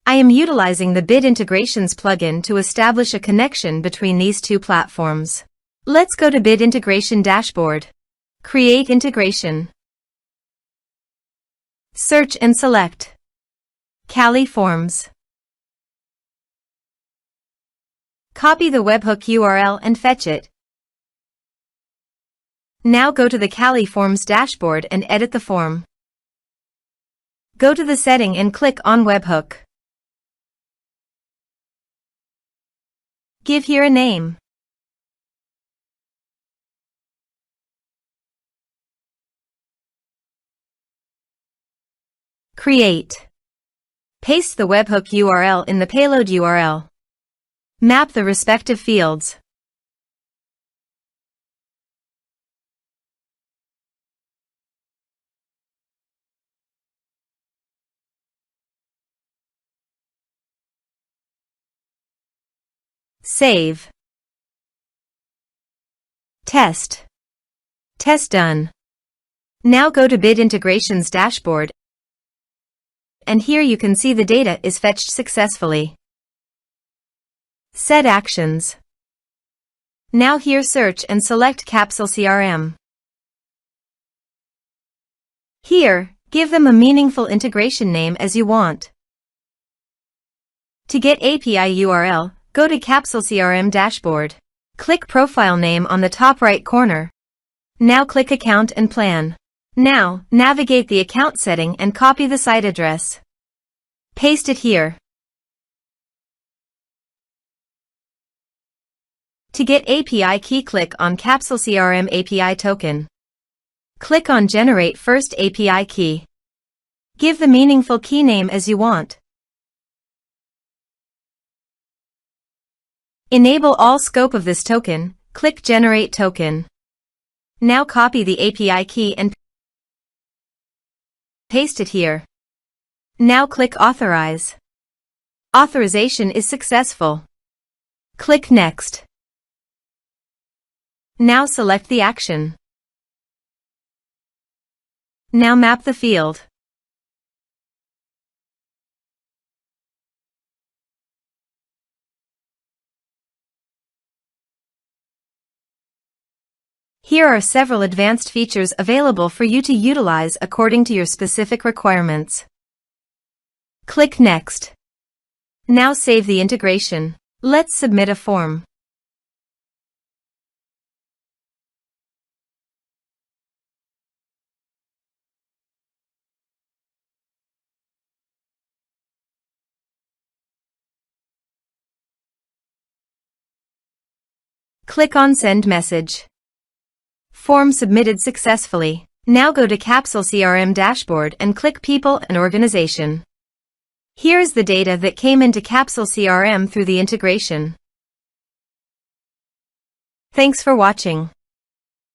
I am utilizing the Bit Integrations plugin to establish a connection between these two platforms. Let's go to Bit Integration Dashboard. Create integration. Search and select Cali Forms. Copy the webhook URL and fetch it. Now go to the Cali Forms dashboard and edit the form. Go to the setting and click on Webhook. Give here a name. Create. Paste the webhook URL in the payload URL. Map the respective fields. Save. Test. Test done. Now go to Bit Integrations dashboard, and here you can see the data is fetched successfully. Set actions. Now here search and select Capsule CRM. Here, give them a meaningful integration name as you want. To get API URL, go to Capsule CRM dashboard. Click Profile Name on the top right corner. Now click Account and Plan. Now, navigate the account setting and copy the site address. Paste it here. To get API key, click on Capsule CRM API token. Click on Generate First API key. Give the meaningful key name as you want. Enable all scope of this token, click Generate Token. Now copy the API key and paste it here. Now click Authorize. Authorization is successful. Click Next. Now select the action. Now map the field. Here are several advanced features available for you to utilize according to your specific requirements. Click Next. Now save the integration. Let's submit a form. Click on Send Message. Form submitted successfully. Now go to Capsule CRM dashboard and click People and Organization. Here is the data that came into Capsule CRM through the integration. Thanks for watching.